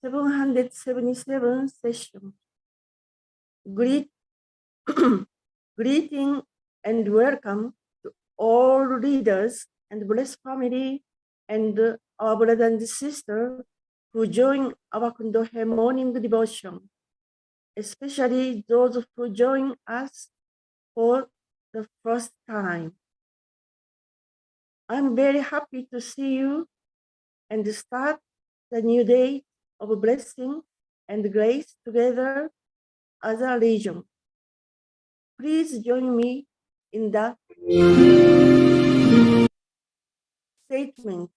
777 session. Greeting and welcome to all readers and blessed family and our brothers and sisters who join our Kundohe morning devotion, especially those who join us for the first time. I'm very happy to see you and start the new day of blessing and grace together as a region. Please join me in the statement.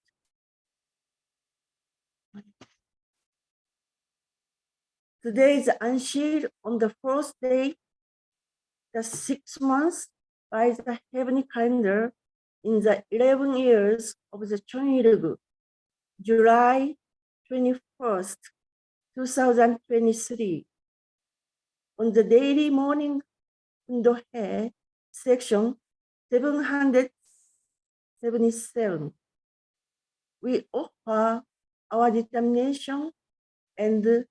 Today is unsealed on the fourth day, the 6 months by the heavenly calendar in the 11 years of the Chonilgu, July 21st, 2023. On the daily morning Kundohe section 777, we offer our determination and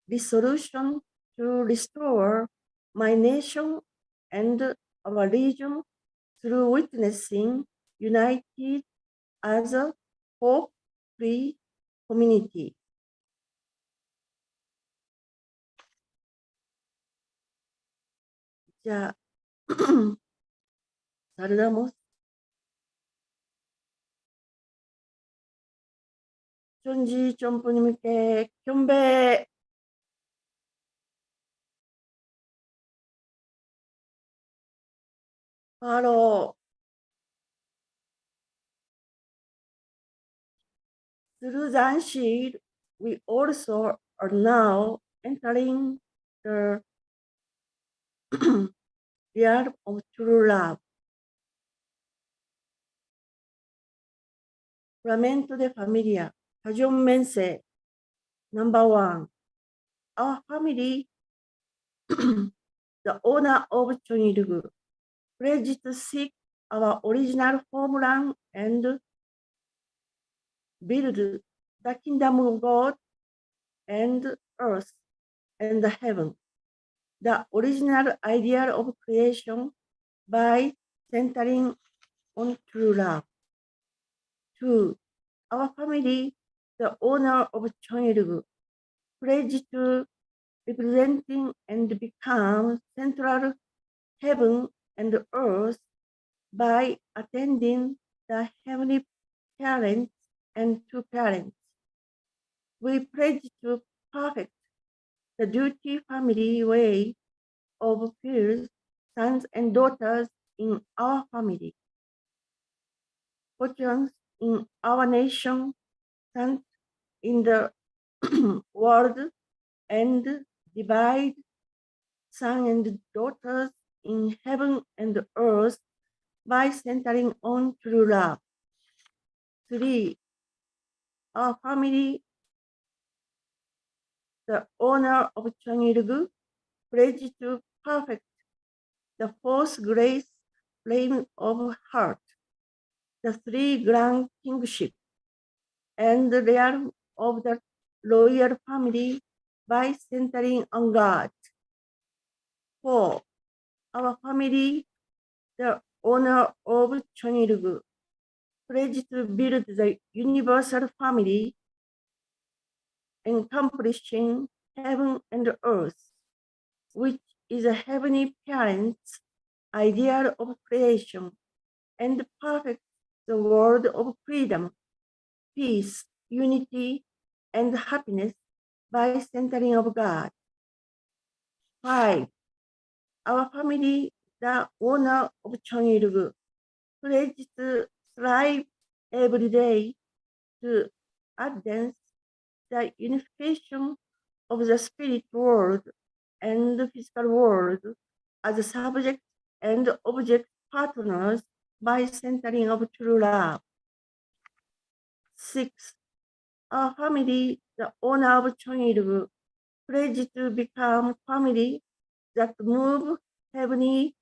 resolution to restore my nation and our region through witnessing united as a hope-free community. 자, saludamos. 존지 점부님께 경배. 바로 through the unsealed, we also are now entering the realm of true love. Lamento de familia, Mense, number 1. Our family, the owner of Chonilgu, pledged to seek our original homeland and build the kingdom of God and earth and heaven, the original idea of creation by centering on true love. 2. Our family, the owner of Chonilgu, pledged to representing and become central heaven and earth by attending the heavenly parents and two parents. We pledge to perfect the duty family way of peers, sons and daughters in our family, fortunes in our nation, sons in the world, and divide sons and daughters in heaven and earth by centering on true love. 3. Our family, the owner of Chonilgu, pledge to perfect the fourth grace flame of heart, the three grand kingship, and the realm of the royal family by centering on God. 4. Our family, the owner of Chonilgu, pledge to build the universal family, accomplishing heaven and earth, which is a heavenly parent's ideal of creation, and perfect the world of freedom, peace, unity, and happiness by centering of God. 5. Our family, the owner of Chonilgu, pledge to strive every day to advance the unification of the spirit world and the physical world as a subject and object partners by centering of true love. 6. Our family, the owner of Chonilgu, pledge to become family that move heavenly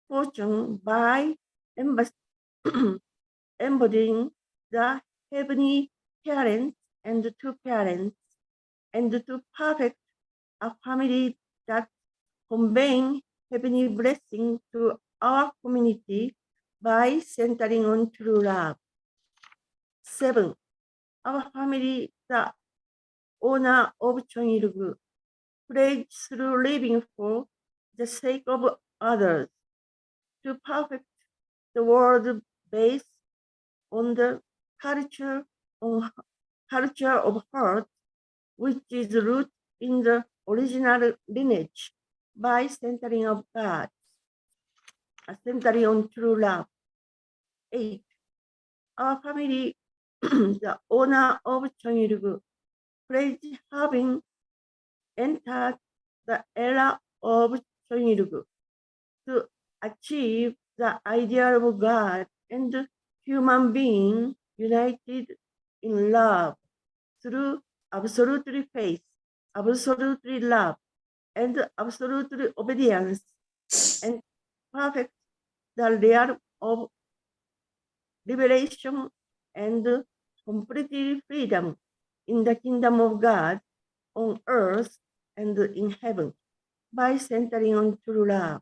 fortune by embodying the heavenly parents and two parents and to perfect a family that conveying heavenly blessing to our community by centering on true love. 7. Our family, the owner of Chonilgu, pledge through living for the sake of others to perfect the world based on the culture of heart, which is rooted in the original lineage by centering of God, centering on true love. 8. Our family, the owner of Chonilgu, pledge having entered the era of Chonilgu to achieve the ideal of God and human being united in love through absolutely faith, absolutely love, and absolutely obedience, and perfect the realm of liberation and complete freedom in the kingdom of God on earth and in heaven by centering on true love.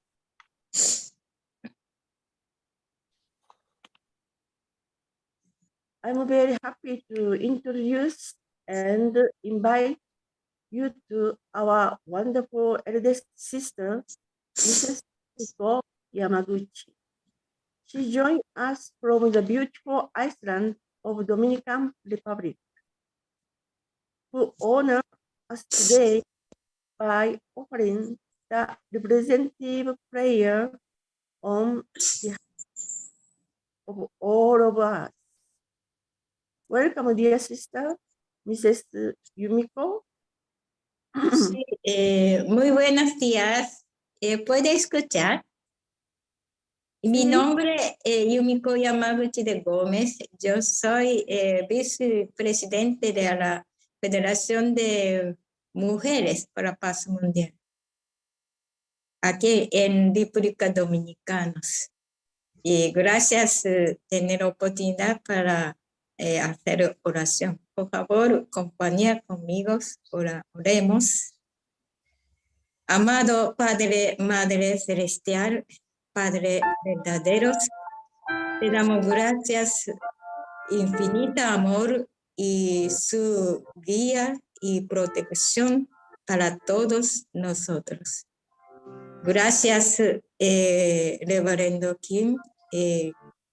I'm very happy to introduce and invite you to our wonderful eldest sister, Mrs. Hiko Yamaguchi. She joined us from the beautiful island of Dominican Republic, who honor us today by offering the representative prayer on behalf of all of us. Welcome, dear sister, Mrs. Yumiko. Sí, muy buenos días. ¿Puede escuchar? Mi nombre es Yumiko Yamaguchi de Gómez. Yo soy vicepresidente de la Federación de Mujeres para la Paz Mundial, aquí en República Dominicana. Y gracias por tener la oportunidad para hacer oración. Por favor, compañía conmigo, oremos. Amado Padre, Madre Celestial, Padre verdaderos, te damos gracias, infinita amor y su guía y protección para todos nosotros. Gracias, Reverendo Kim,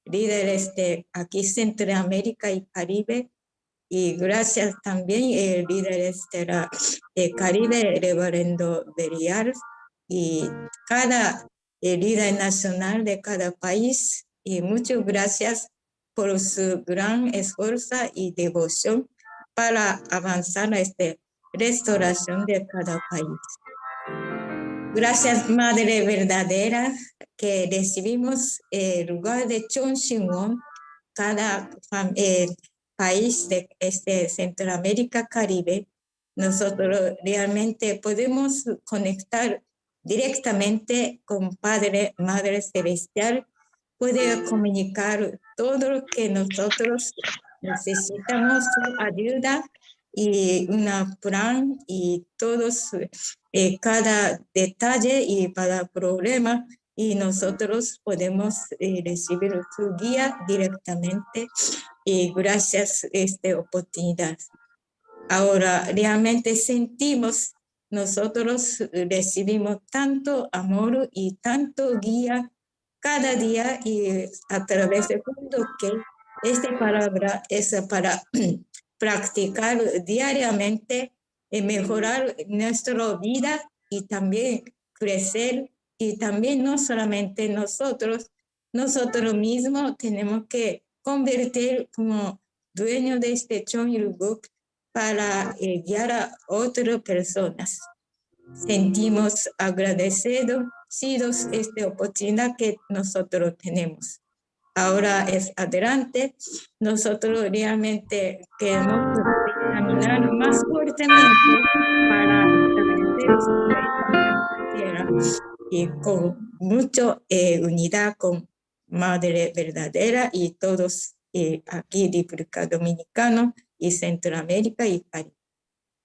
líderes de aquí Centroamérica y Caribe, y gracias también líderes de la Caribe, Reverendo Berial, y cada líder nacional de cada país. Y muchas gracias por su gran esfuerzo y devoción para avanzar a esta restauración de cada país. Gracias, Madre verdadera, que recibimos el lugar de Chonsinwon, cada país de Centroamérica, Caribe. Nosotros realmente podemos conectar directamente con Padre, Madre Celestial, puede comunicar todo lo que nosotros necesitamos, su ayuda y un plan y todos, cada detalle y cada problema, y nosotros podemos recibir su guía directamente, y gracias a esta oportunidad. Ahora realmente sentimos, nosotros recibimos tanto amor y tanto guía cada día, y a través del mundo que esta palabra es para practicar diariamente y mejorar nuestra vida y también crecer, y también no solamente nosotros mismos tenemos que convertir como dueño de este Chonilgu para guiar a otras personas. Sentimos agradecidos esta oportunidad que nosotros tenemos. Ahora es adelante, nosotros realmente queremos caminar más fuertemente para establecer su reino en esta tierra, y con mucha unidad con Madre verdadera y todos aquí República Dominicana y Centroamérica y Caribe.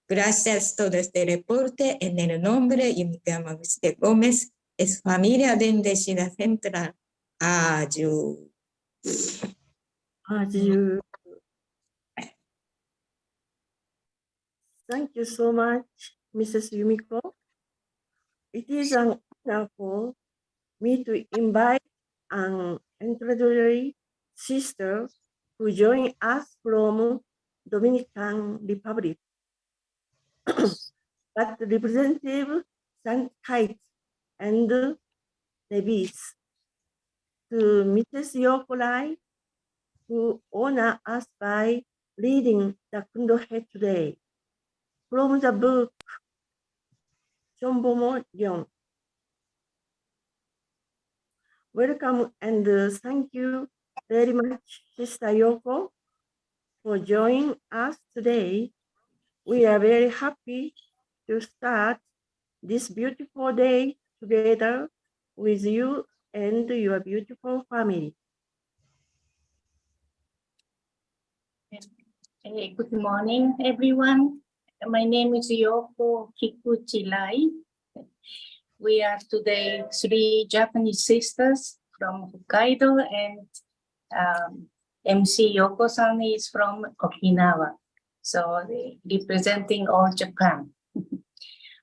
Gracias todo este reporte en el nombre y me llamo Agustín Gómez, es familia de Indecida Central. Adiós. Adieu. Thank you so much, Mrs. Yumiko. It is an honor for me to invite an introductory sister who joined us from Dominican Republic. But Representative Sankite and Davis, to Mrs. Yoko Lai, who honor us by reading the Kundohe today from the book Chombomo Yon. Welcome and thank you very much, Sister Yoko, for joining us today. We are very happy to start this beautiful day together with you and your beautiful family. Good morning, everyone. My name is Yoko Kikuchi Lai. We are today 3 Japanese sisters from Hokkaido, and MC Yoko-san is from Okinawa. So representing all Japan.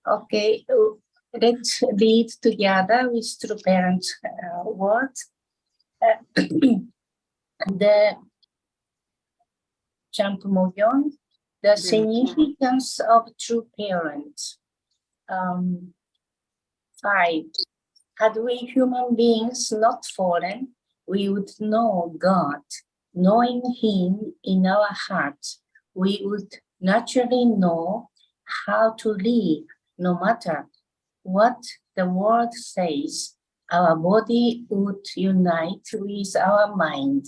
Okay, let's read together with true parents' words. The Champmogyon, the significance of true parents. 5. Had we human beings not fallen, we would know God. Knowing Him in our hearts, we would naturally know how to live, no matter what the world says. Our body would unite with our mind.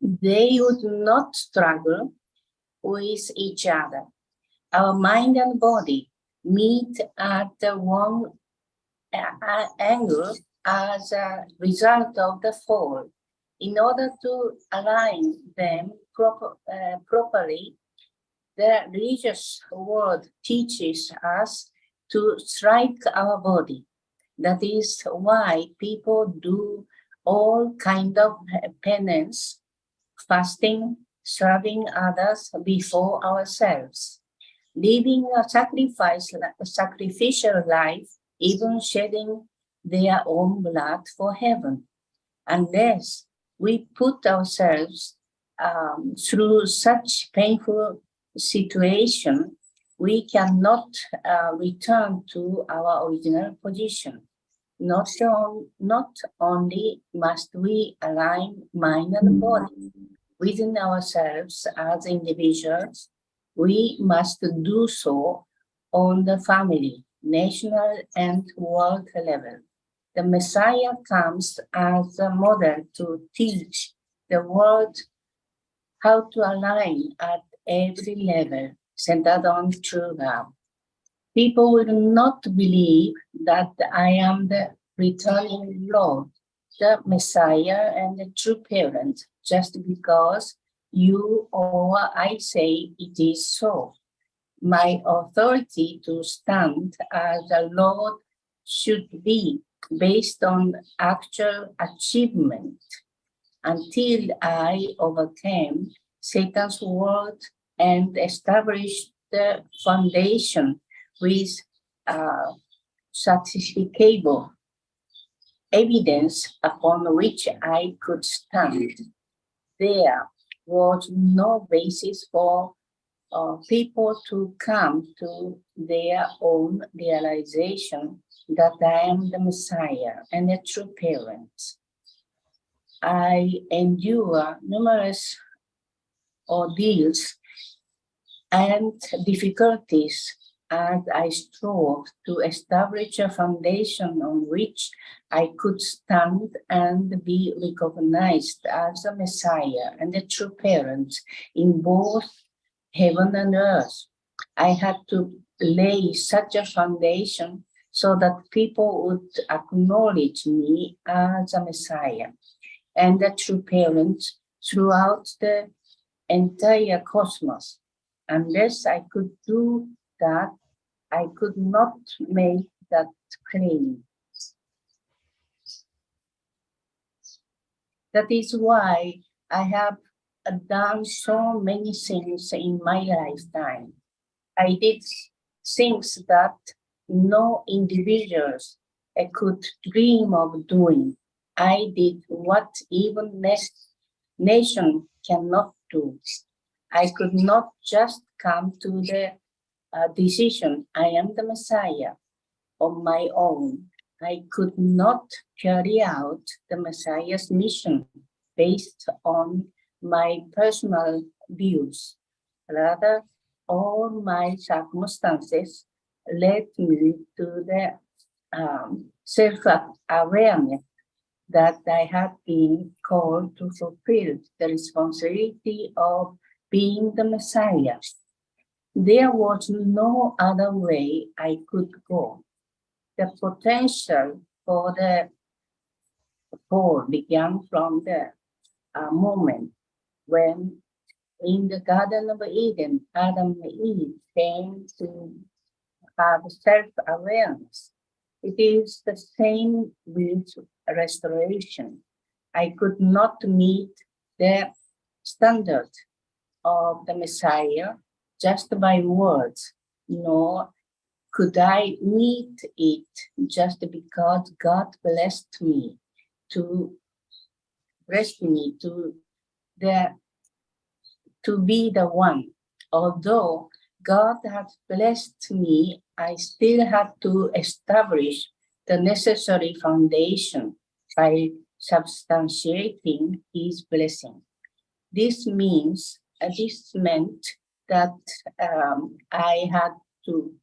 They would not struggle with each other. Our mind and body meet at the wrong angle as a result of the fall. In order to align them properly, the religious world teaches us to strike our body. That is why people do all kinds of penance, fasting, serving others before ourselves, living a sacrificial life, even shedding their own blood for heaven. Unless we put ourselves through such painful situation, we cannot return to our original position. Not only must we align mind and body within ourselves as individuals, we must do so on the family, national, and world level. The Messiah comes as a model to teach the world how to align at every level, centered on true love. People will not believe that I am the returning Lord, the Messiah, and the true parent, just because you or I say it is so. My authority to stand as a Lord should be based on actual achievement. Until I overcame Satan's word and established the foundation with certificable evidence upon which I could stand, there was no basis for people to come to their own realization that I am the Messiah and a true parent. I endure numerous ordeals and difficulties as I strove to establish a foundation on which I could stand and be recognized as a Messiah and a true parent in both heaven and earth. I had to lay such a foundation so that people would acknowledge me as a Messiah and a true parent throughout the entire cosmos. Unless I could do that, I could not make that claim. That is why I have done so many things in my lifetime. I did things that no individuals could dream of doing. I did what even nation cannot do. I could not just come to the decision, I am the Messiah, on my own. I could not carry out the Messiah's mission based on my personal views. Rather, all my circumstances led me to the self-awareness that I had been called to fulfill the responsibility of being the Messiah. There was no other way I could go. The potential for the fall began from the moment when in the Garden of Eden, Adam and Eve came to have self-awareness. It is the same with restoration. I could not meet the standard of the Messiah just by words, nor could I meet it just because God blessed me to be the one. Although God had blessed me, I still had to establish the necessary foundation by substantiating His blessing. This meant that I had to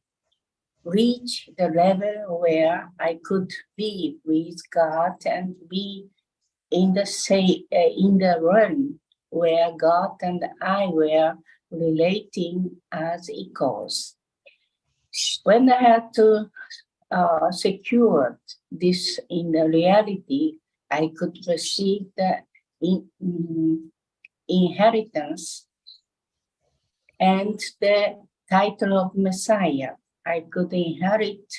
reach the level where I could be with God and be in the realm where God and I were relating as equals. When I had to secure this in the reality, I could receive the inheritance and the title of Messiah. I could inherit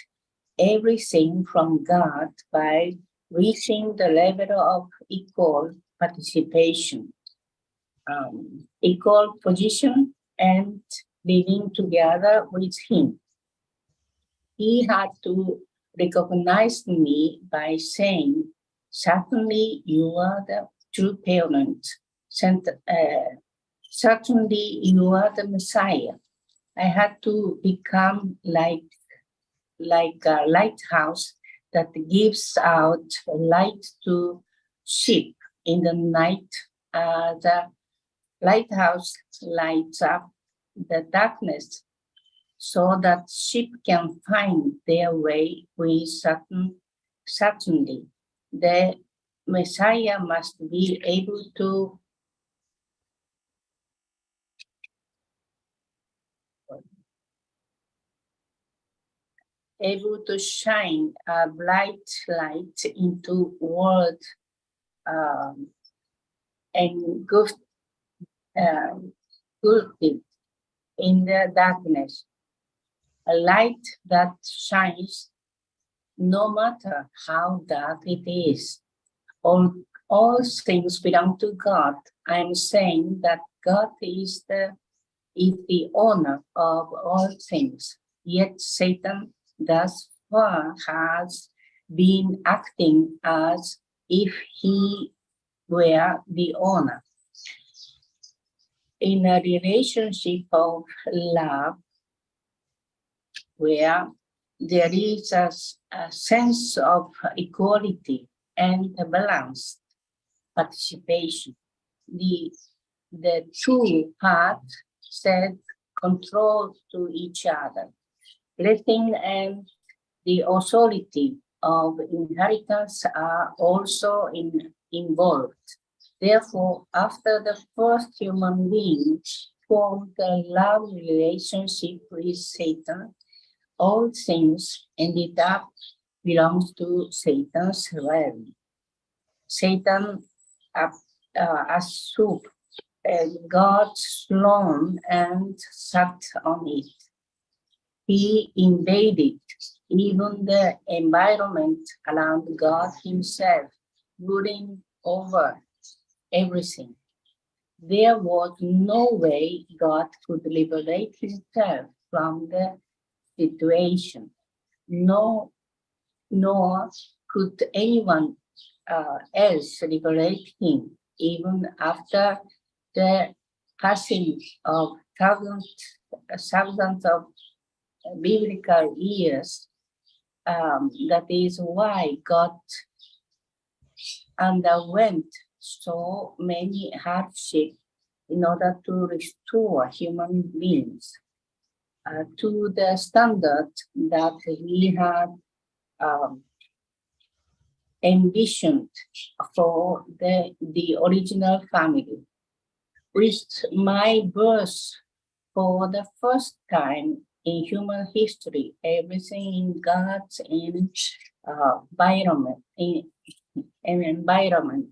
everything from God by reaching the level of equal participation, equal position, and living together with Him. He had to recognize me by saying, certainly you are the true parent, certainly you are the Messiah. I had to become like a lighthouse that gives out light to ship in the night. The lighthouse lights up the darkness so that ship can find their way with certainty. The Messiah must be able to shine a bright light into world and good in the darkness. A light that shines no matter how dark it is. All things belong to God. I'm saying that God is the owner of all things. Yet Satan thus far has been acting as if he were the owner. In a relationship of love, where there is a sense of equality and a balanced participation, the two parts set control to each other. Blessing and the authority of inheritance are also involved. Therefore, after the first human being formed a love relationship with Satan, all things ended up belongs to Satan's realm. Satan usurped God's throne and sat on it. He invaded even the environment around God himself, ruling over everything. There was no way God could liberate himself from the situation. Nor could anyone else liberate him, even after the passing of thousands of biblical years. That is why God underwent so many hardships in order to restore human beings to the standard that he had envisioned for the original family. With my birth for the first time in human history, everything in God's environment, in an environment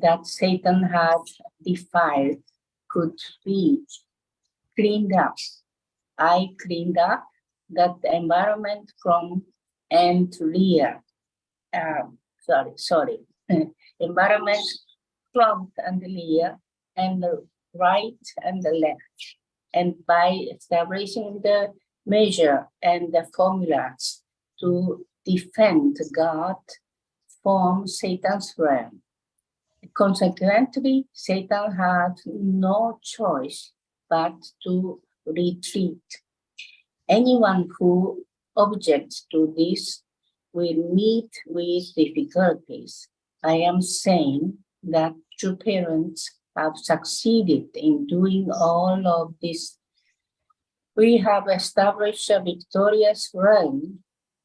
that Satan had defiled could be cleaned up. I cleaned up that environment from end to rear. Environment front and rear, and the right and the left. And by establishing the measure and the formulas to defend God from Satan's realm. Consequently, Satan had no choice but to retreat. Anyone who objects to this will meet with difficulties. I am saying that true parents have succeeded in doing all of this. We have established a victorious realm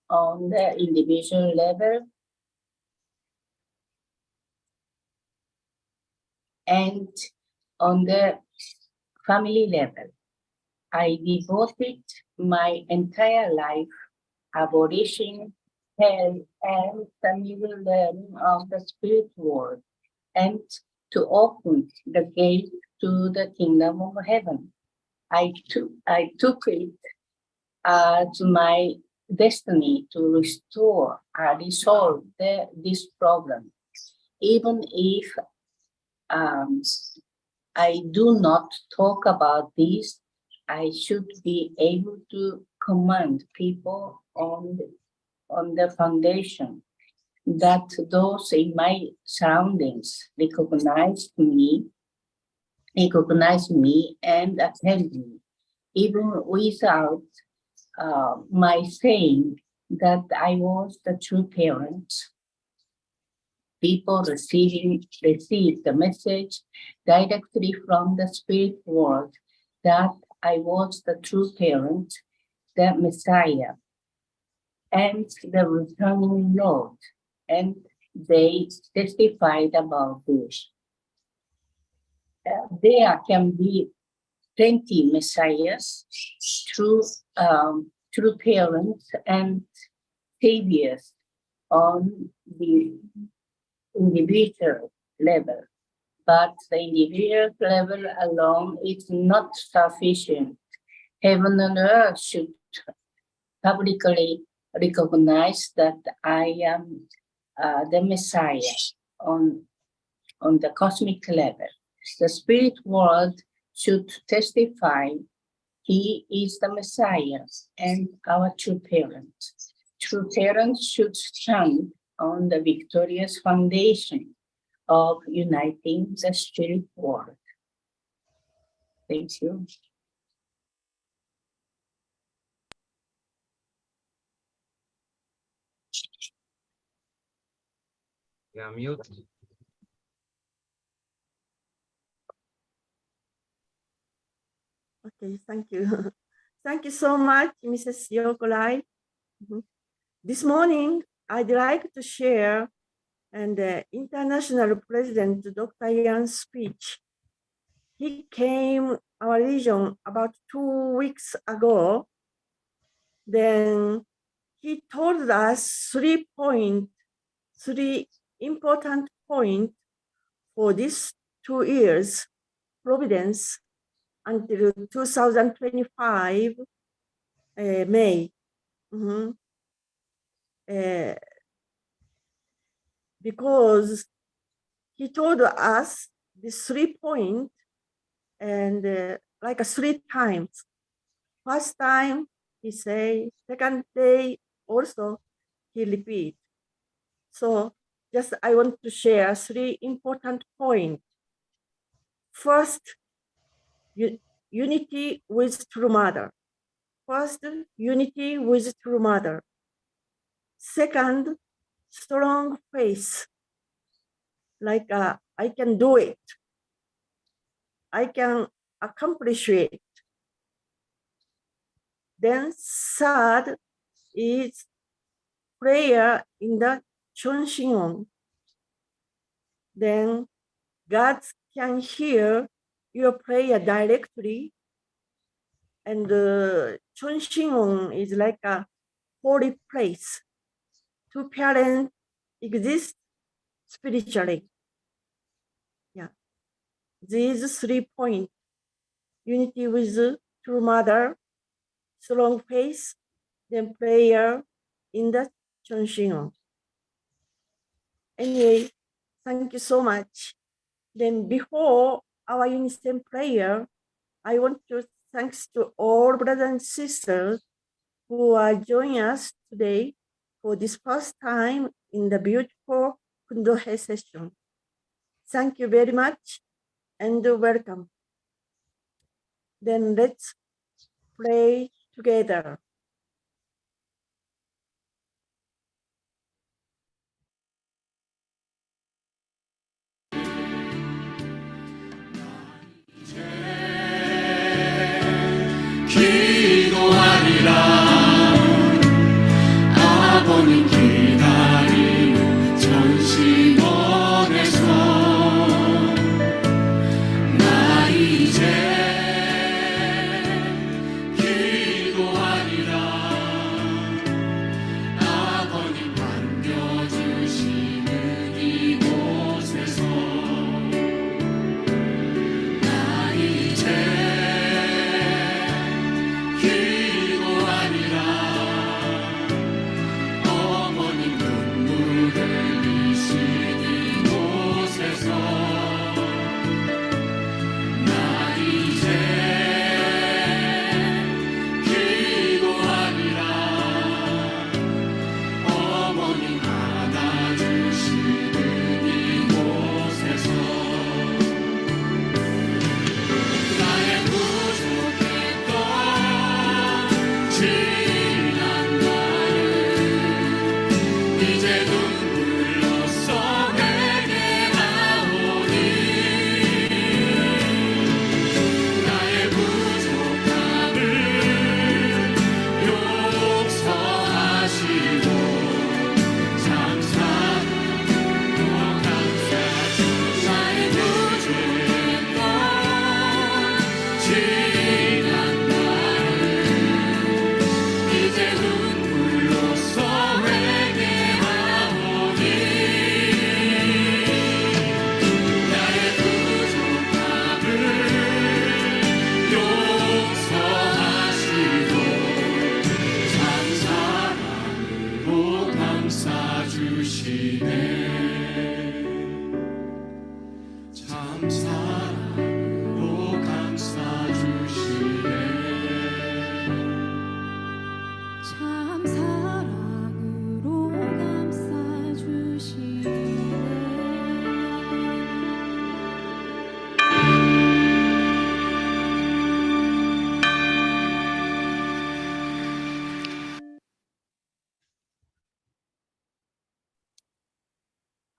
on the individual level and on the family level. I devoted my entire life abolishing hell and the middle realm of the spirit world, and to open the gate to the kingdom of heaven. I took it as my destiny to restore and resolve this problem. Even if I do not talk about this, I should be able to command people on the foundation that those in my surroundings recognize me and attend me, even without my saying that I was the true parent. People received the message directly from the spirit world that I was the true parent, the Messiah, and the returning Lord, and they testified about this. There can be plenty messiahs, true parents and saviors on the individual level, but the individual level alone is not sufficient. Heaven and earth should publicly recognize that I am the Messiah on the cosmic level. The spirit world should testify he is the Messiah and our true parent. True parents should stand on the victorious foundation of uniting the spirit world. Thank you. Yeah, mute. Okay, thank you. Thank you so much, Mrs. Yokolai. This morning, I'd like to share the International President Dr. Yan's speech. He came our region about 2 weeks ago. Then he told us 3 important points for these 2 years. Providence until 2025 May. Because he told us the 3 points and like 3 times. First time he say, second day also he repeat. So just I want to share 3 important points. First, unity with True Mother. First, unity with True Mother. Second, strong faith. Like I can do it. I can accomplish it. Then third is prayer in the Chonshingon. Then God can hear your prayer directly. And Chonshingon is like a holy place. 2 parents exist spiritually. Yeah. These 3 points: unity with True Mother, strong faith, then prayer in the Chonshingon. Anyway, thank you so much. Then before our unison prayer, I want to thanks to all brothers and sisters who are joining us today for this first time in the beautiful Kundohe session. Thank you very much and welcome. Then let's pray together. 기도하리라 아버님 기다리는 전심원에서 나 이제 기도하리라 아버님 반겨주시는 이곳에서 나 이제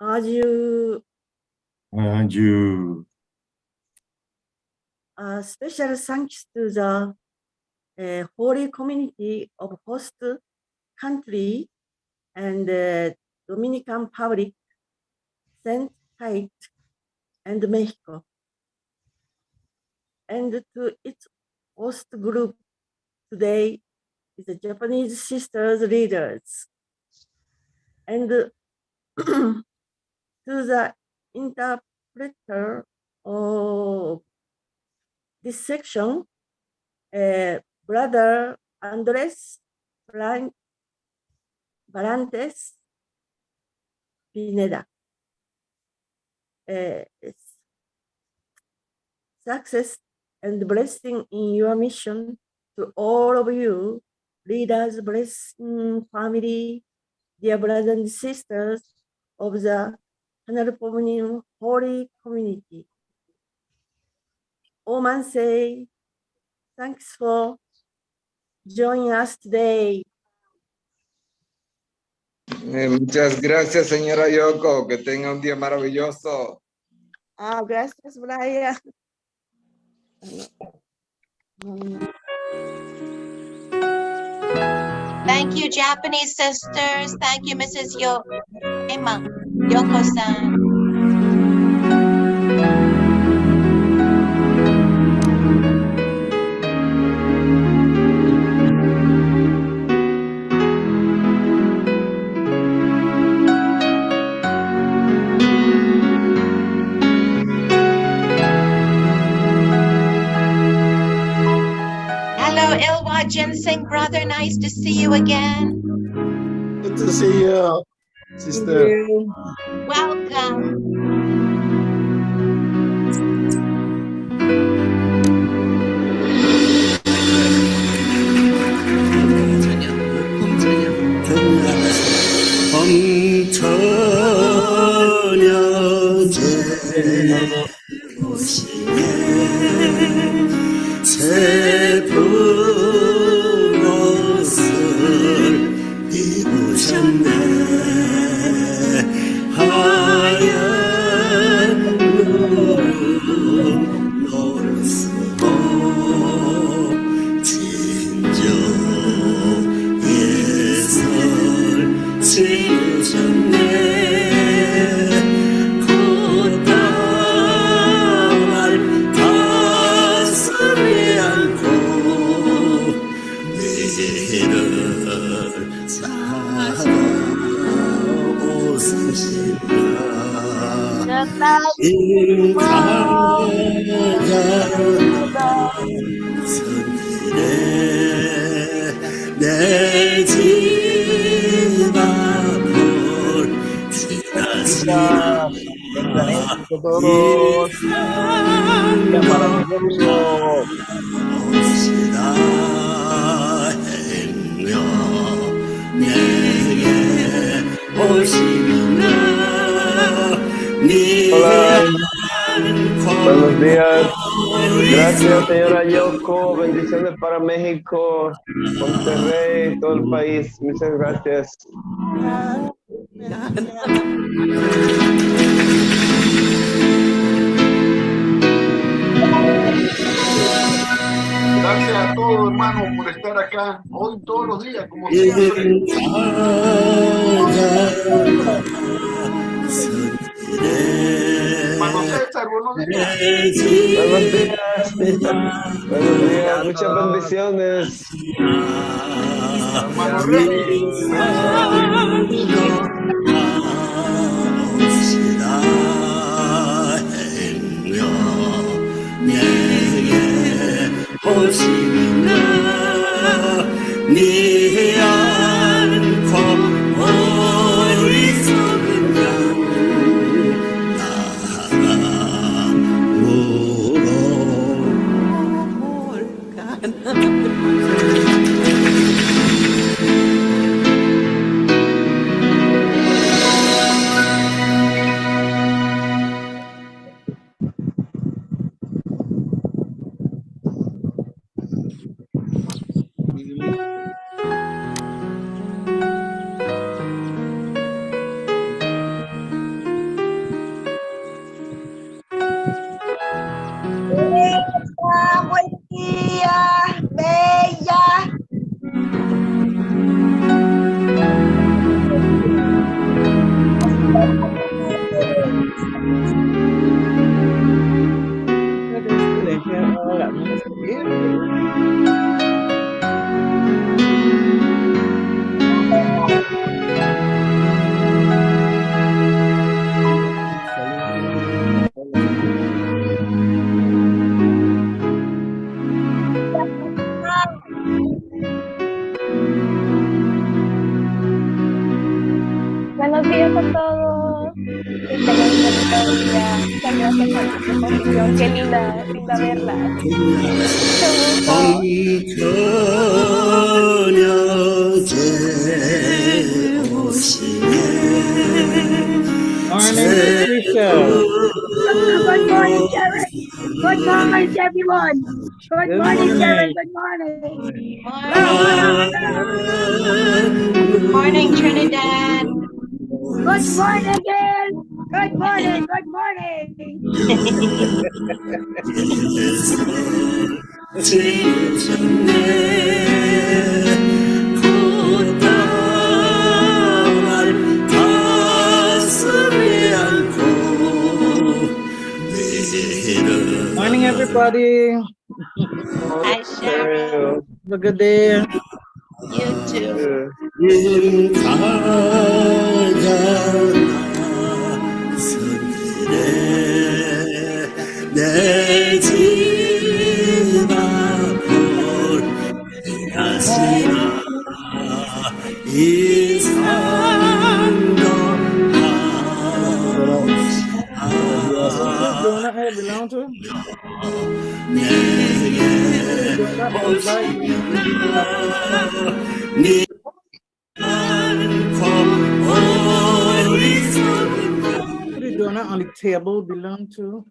아주 special thanks to the holy community of host country and Dominican Republic, Saint Haiti, and Mexico, and to its host group today is the Japanese sisters leaders, and to the interpreter of this section, Brother Andres Barantes Pineda. Success and blessing in your mission to all of you, leaders, blessing family, dear brothers and sisters of the HDH Holy Community. Oman say, thanks for joining us today. Muchas gracias, señora Yoko. Que tenga un día maravilloso. Gracias, Brian. Thank you, Japanese sisters. Thank you, Mrs. Emma Yoko-san. Hello, Ilwa Ginseng brother. Nice to see you again. Good to see you, sister. Welcome. 새 푸른옷을 입으셨네. 하얀 구름 노르스고 진정 예설 지으셨네. 내 집 앞을 지나시다 옵시다 행여 내게 오시나 Buenos días. Gracias, señora Yoko. Bendiciones para México, Monterrey, todo el país. Muchas gracias. Gracias a todos, hermanos, por estar acá hoy todos los días, como siempre. Hermano César, buenos días. Buenos días. Buenos días. Muchas bendiciones. Hermano Remy, 오시나 네 않고 어리석은 양 Buen día, bella. Buenos días a todos. Que tengan un bonito día. Muchas gracias por su exposición. Qué linda verla. Morning, Patricia. Good morning, Sharon. Good morning, everyone. Good morning, Sharon. Good morning. Morning, Trinidad. Good morning, again. Good morning. Good morning. Morning, everybody. Hi, Sharon. Have a good day. You too. Who's this donut head belong to? Donut on the bike Who the donut on the table belong to?